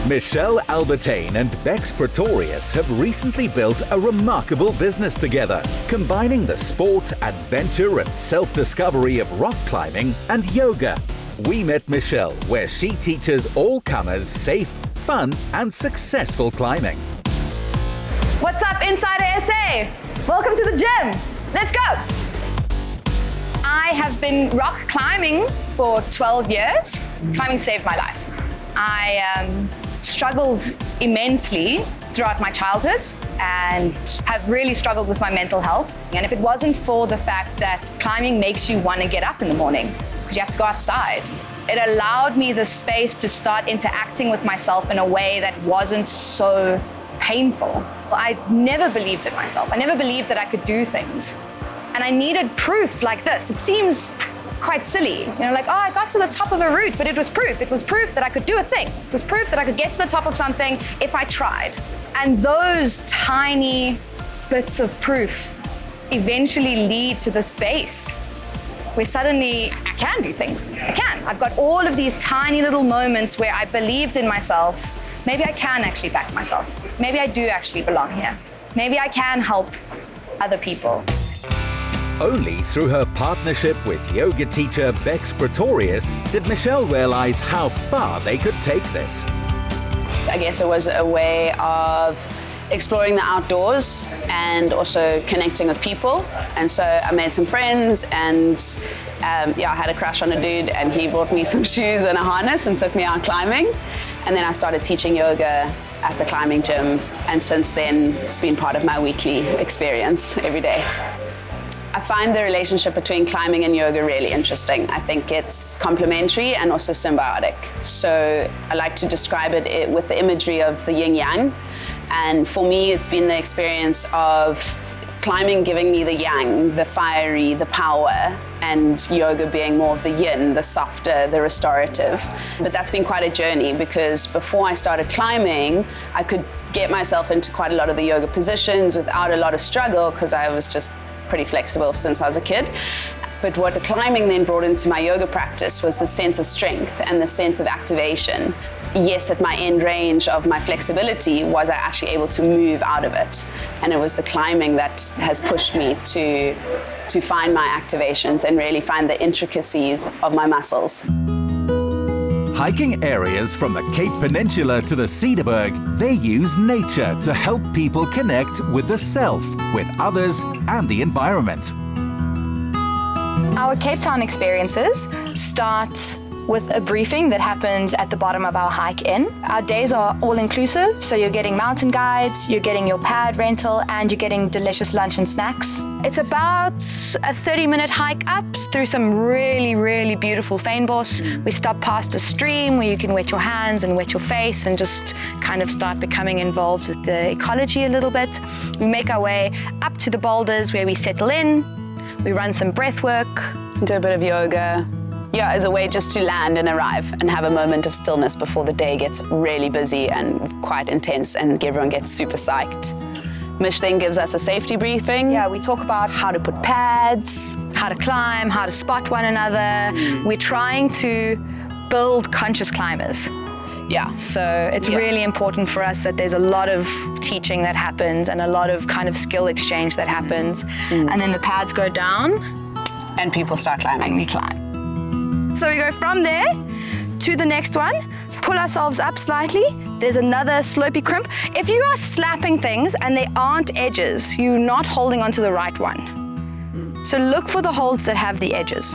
Michelle Albertyn and Becks Pretorius have recently built a remarkable business together, combining the sport, adventure and self-discovery of rock climbing and yoga. We met Michelle where she teaches all comers safe, fun and successful climbing. What's up, Insider SA? Welcome to the gym. Let's go. I have been rock climbing for 12 years. Climbing saved my life. I struggled immensely throughout my childhood and have really struggled with my mental health. And if it wasn't for the fact that climbing makes you want to get up in the morning because you have to go outside, it allowed me the space to start interacting with myself in a way that wasn't so painful. I never believed in myself. I never believed that I could do things. And I needed proof like this. It seems quite silly, like, oh, I got to the top of a route, but it was proof. It was proof that I could do a thing. It was proof that I could get to the top of something if I tried. And those tiny bits of proof eventually lead to this base where suddenly I can do things. I can. I've got all of these tiny little moments where I believed in myself. Maybe I can actually back myself. Maybe I do actually belong here. Maybe I can help other people. Only through her partnership with yoga teacher Becks Pretorius did Michelle realize how far they could take this. I guess it was a way of exploring the outdoors and also connecting with people. And so I made some friends and I had a crush on a dude and he bought me some shoes and a harness and took me out climbing. And then I started teaching yoga at the climbing gym. And since then, it's been part of my weekly experience every day. I find the relationship between climbing and yoga really interesting. I think it's complementary and also symbiotic. So I like to describe it with the imagery of the yin-yang. And for me, it's been the experience of climbing giving me the yang, the fiery, the power, and yoga being more of the yin, the softer, the restorative. But that's been quite a journey because before I started climbing, I could get myself into quite a lot of the yoga positions without a lot of struggle because I was just pretty flexible since I was a kid. But what the climbing then brought into my yoga practice was the sense of strength and the sense of activation. Yes, at my end range of my flexibility was I actually able to move out of it. And it was the climbing that has pushed me to find my activations and really find the intricacies of my muscles. Hiking areas from the Cape Peninsula to the Cederberg, they use nature to help people connect with the self, with others and the environment. Our Cape Town experiences start with a briefing that happens at the bottom of our hike in. Our days are all-inclusive, so you're getting mountain guides, you're getting your pad rental, and you're getting delicious lunch and snacks. It's about a 30-minute hike up through some really, really beautiful fynbos. We stop past a stream where you can wet your hands and wet your face and just kind of start becoming involved with the ecology a little bit. We make our way up to the boulders where we settle in. We run some breath work. Do a bit of yoga. Yeah, as a way just to land and arrive and have a moment of stillness before the day gets really busy and quite intense and everyone gets super psyched. Mish then gives us a safety briefing. Yeah, we talk about how to put pads, how to climb, how to spot one another. We're trying to build conscious climbers. Yeah. So it's really important for us that there's a lot of teaching that happens and a lot of kind of skill exchange that happens. And then the pads go down. And people start climbing. And we climb. So we go from there to the next one, pull ourselves up slightly. There's another slopey crimp. If you are slapping things and they aren't edges, you're not holding onto the right one. So look for the holds that have the edges.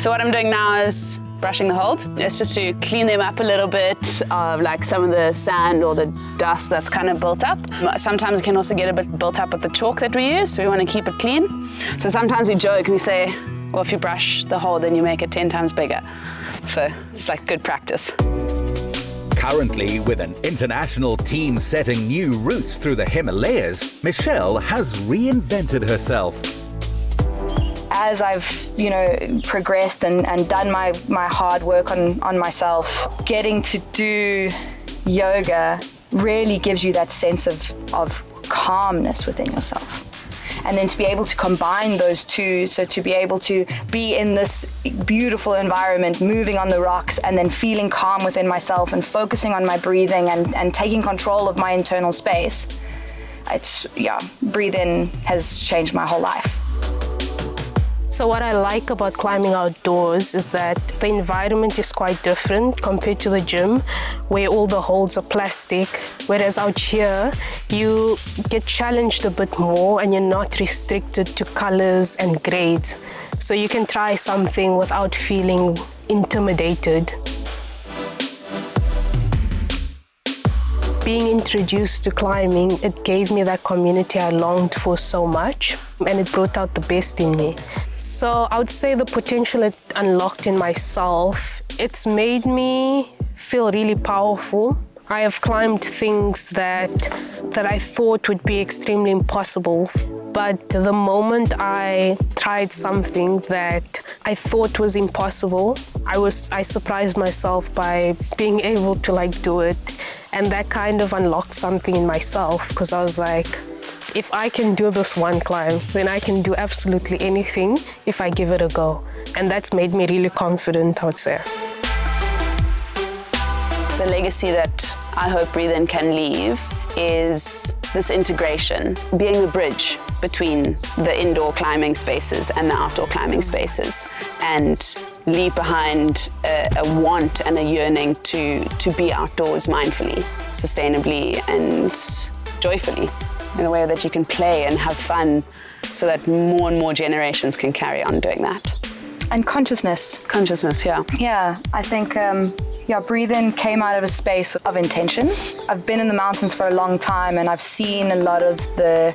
So what I'm doing now is brushing the hold. It's just to clean them up a little bit of like some of the sand or the dust that's kind of built up. Sometimes it can also get a bit built up with the chalk that we use, so we want to keep it clean. So sometimes we joke, we say, well, if you brush the hole, then you make it 10 times bigger. So it's like good practice. Currently, with an international team setting new routes through the Himalayas, Michelle has reinvented herself. As I've, progressed and done my hard work on myself, getting to do yoga really gives you that sense of calmness within yourself. And then to be able to combine those two, so to be able to be in this beautiful environment, moving on the rocks, and then feeling calm within myself and focusing on my breathing and taking control of my internal space. Breathing has changed my whole life. So what I like about climbing outdoors is that the environment is quite different compared to the gym, where all the holds are plastic, whereas out here you get challenged a bit more and you're not restricted to colors and grades. So you can try something without feeling intimidated. Being introduced to climbing, it gave me that community I longed for so much, and it brought out the best in me. So I would say the potential it unlocked in myself, it's made me feel really powerful. I have climbed things that I thought would be extremely impossible, but the moment I tried something that I thought was impossible, I surprised myself by being able to do it. And that kind of unlocked something in myself, because I was like, if I can do this one climb, then I can do absolutely anything if I give it a go. And that's made me really confident, I would say. The legacy that I hope Breathe In can leave is this integration, being the bridge between the indoor climbing spaces and the outdoor climbing spaces, and leave behind a want and a yearning to be outdoors mindfully, sustainably and joyfully, in a way that you can play and have fun, so that more and more generations can carry on doing that. And consciousness. Consciousness, yeah. Yeah, I think Breathe In came out of a space of intention. I've been in the mountains for a long time, and I've seen a lot of the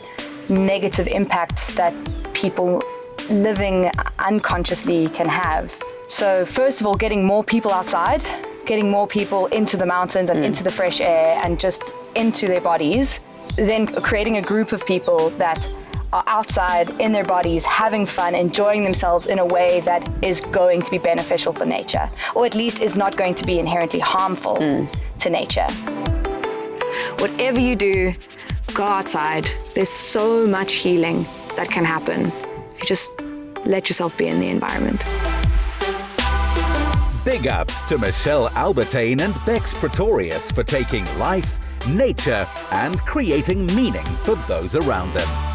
negative impacts that people living unconsciously can have. So first of all, getting more people outside, getting more people into the mountains and into the fresh air and just into their bodies, then creating a group of people that are outside in their bodies, having fun, enjoying themselves in a way that is going to be beneficial for nature, or at least is not going to be inherently harmful to nature. Whatever you do, go outside. There's so much healing that can happen if you just let yourself be in the environment. Big ups to Michelle Albertyn and Becks Pretorius for taking life, nature, and creating meaning for those around them.